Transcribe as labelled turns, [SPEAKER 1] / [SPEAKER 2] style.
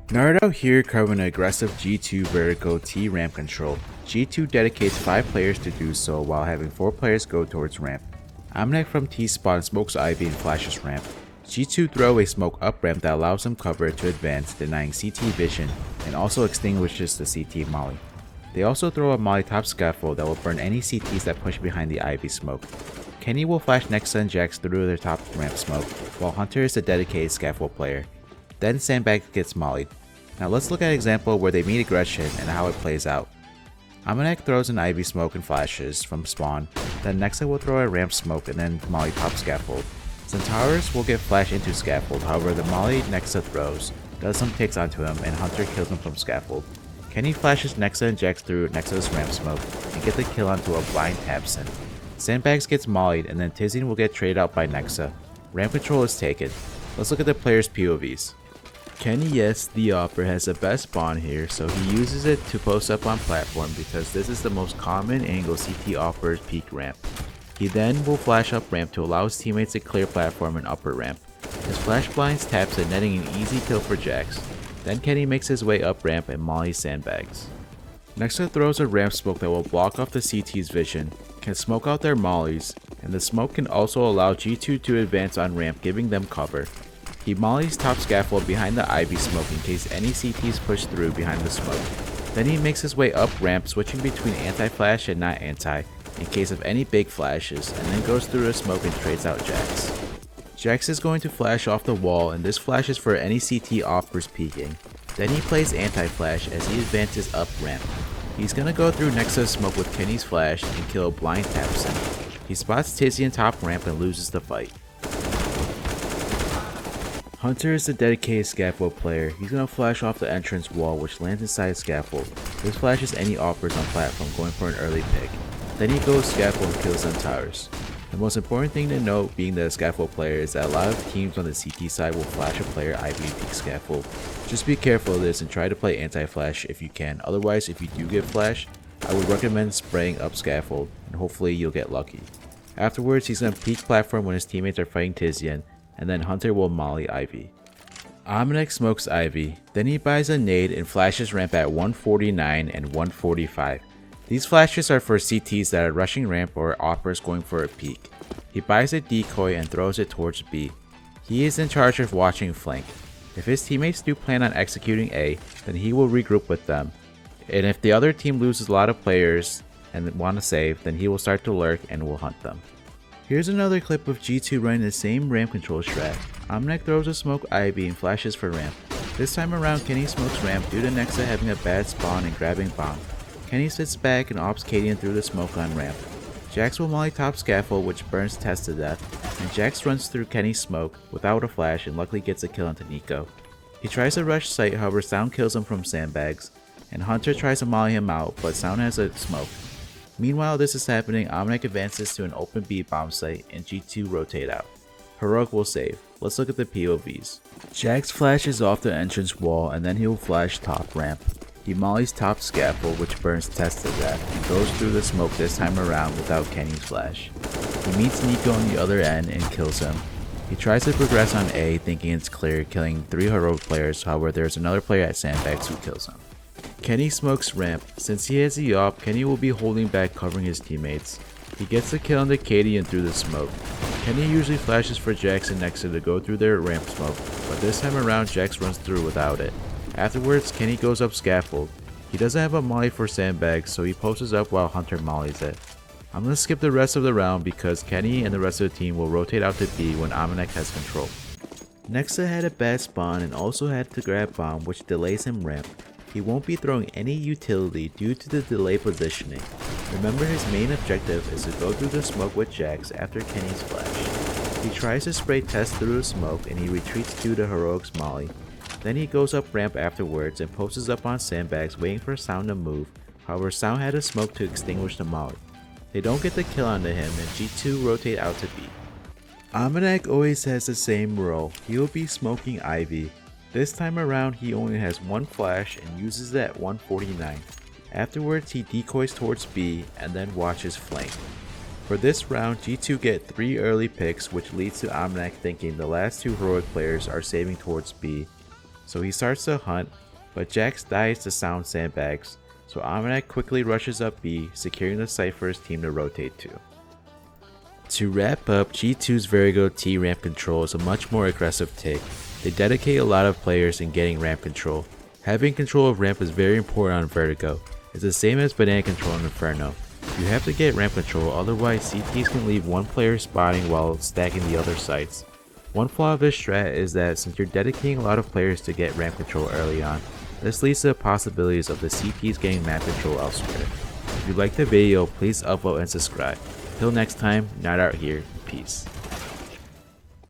[SPEAKER 1] Naruto here covering an aggressive G2 Vertigo T ramp control. G2 dedicates 5 players to do so while having 4 players go towards ramp. AmaNEk from T spawn smokes Ivy and flashes ramp. G2 throw a smoke up ramp that allows them cover to advance, denying CT vision, and also extinguishes the CT molly. They also throw a molly top scaffold that will burn any CTs that push behind the Ivy smoke. Kenny will flash nexa and JaCkz through their top ramp smoke, while Hunter is a dedicated scaffold player. Then Sandbags gets mollied. Now let's look at an example where they meet aggression and how it plays out. AmaNEk throws an Ivy smoke and flashes from spawn, then nexa will throw a ramp smoke and then molly top scaffold. Centaurus will get flashed into scaffold, however the molly nexa throws does some ticks onto him and Hunter kills him from scaffold. Kenny flashes nexa and JaCkz through nexa's ramp smoke and get the kill onto a blind Tabson. Sandbags gets mollied and then Tizian will get traded out by nexa. Ramp control is taken. Let's look at the players' POVs. Kenny, yes, the Awper has the best spawn here, so he uses it to post up on platform because this is the most common angle CT offers peak ramp. He then will flash up ramp to allow his teammates to clear platform and upper ramp. His flash blinds Tabson, netting an easy kill for JaCkz. Then Kenny makes his way up ramp and mollies Sandbags. Nexa throws a ramp smoke that will block off the CT's vision, can smoke out their mollies, and the smoke can also allow G2 to advance on ramp, giving them cover. He mollies top scaffold behind the Ivy smoke in case any CTs push through behind the smoke. Then he makes his way up ramp, switching between anti-flash and not anti in case of any big flashes, and then goes through the smoke and trades out JaCkz. JaCkz is going to flash off the wall, and this flashes for any CT Awpers peeking. Then he plays anti-flash as he advances up ramp. He's gonna go through nexa's smoke with Kenny's flash and kill a blind Tabson. He spots Tizian top ramp and loses the fight. Hunter is a dedicated scaffold player. He's gonna flash off the entrance wall which lands inside scaffold. This flashes any Awpers on platform going for an early pick. Then he goes scaffold and kills Centaurus. The most important thing to note being the scaffold player is that a lot of teams on the CT side will flash a player Ivy peak scaffold. Just be careful of this and try to play anti-flash if you can. Otherwise, if you do get flashed, I would recommend spraying up scaffold and hopefully you'll get lucky. Afterwards, he's gonna peek platform when his teammates are fighting Tizian, and then Hunter will molly Ivy. AmaNEk smokes Ivy, then he buys a nade and flashes ramp at 149 and 145. These flashes are for CTs that are rushing ramp or Awpers going for a peek. He buys a decoy and throws it towards B. He is in charge of watching flank. If his teammates do plan on executing A, then he will regroup with them. And if the other team loses a lot of players and want to save, then he will start to lurk and will hunt them. Here's another clip of G2 running the same ramp control strat. AmaNEk throws a smoke Ivy and flashes for ramp. This time around Kenny smokes ramp due to nexa having a bad spawn and grabbing bomb. Kenny sits back and ops Cadian through the smoke on ramp. JaCkz will molly top scaffold which burns Test to death, and JaCkz runs through Kenny's smoke without a flash and luckily gets a kill onto Nico. He tries to rush site, however Sound kills him from Sandbags, and Hunter tries to molly him out but Sound has a smoke. Meanwhile this is happening, AmaNEk advances to an open B bomb site and G2 rotate out. Heroic will save. Let's look at the POVs. JaCkz flashes off the entrance wall and then he will flash top ramp. He mollies top scaffold which burns Test to death and goes through the smoke this time around without Kenny's flash. He meets Nico on the other end and kills him. He tries to progress on A thinking it's clear, killing 3 heroic players, however there's another player at Sandbags who kills him. Kenny smokes ramp. Since he has the AWP, Kenny will be holding back covering his teammates. He gets the kill on the Cadian through the smoke. Kenny usually flashes for JaCkz and nexa to go through their ramp smoke, but this time around JaCkz runs through without it. Afterwards, Kenny goes up scaffold. He doesn't have a molly for Sandbags, so he posts up while Hunter mollies it. I'm gonna skip the rest of the round because Kenny and the rest of the team will rotate out to B when AmaNEk has control. Nexa had a bad spawn and also had to grab bomb which delays him ramp. He won't be throwing any utility due to the delay positioning. Remember his main objective is to go through the smoke with JaCkz after Kenny's flash. He tries to spray Test through the smoke and he retreats due to Heroic's molly. Then he goes up ramp afterwards and posts up on Sandbags waiting for Sound to move, however Sound had a smoke to extinguish the molly. They don't get the kill onto him and G2 rotate out to B. AmaNEk always has the same role, he will be smoking Ivy. This time around he only has one flash and uses it at 149. Afterwards he decoys towards B and then watches flank. For this round G2 get 3 early picks which leads to AmaNEk thinking the last 2 heroic players are saving towards B. so he starts to hunt, but JaCkz dies to sound Sandbags, so AmaNEk quickly rushes up B, securing the site for his team to rotate to. To wrap up, G2's Vertigo T ramp control is a much more aggressive take. They dedicate a lot of players in getting ramp control. Having control of ramp is very important on Vertigo. It's the same as banana control in Inferno. You have to get ramp control, otherwise CTs can leave one player spotting while stacking the other sites. One flaw of this strat is that since you're dedicating a lot of players to get ramp control early on, this leads to the possibilities of the CTs getting map control elsewhere. If you liked the video, please upvote and subscribe. Till next time, not out here, peace.